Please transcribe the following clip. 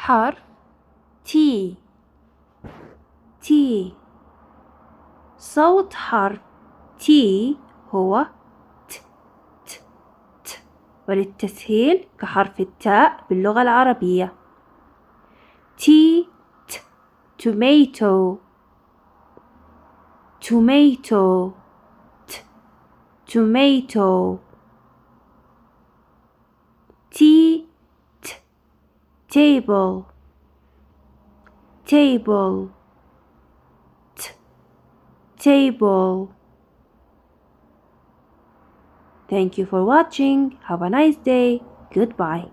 حرف T. T. صوت حرف T هو ت ت ت، وللتسهيل كحرف التاء باللغة العربية T ت tomato tomato ت tomato T ت table table ت table. Thank you for watching. Have a nice day. Goodbye.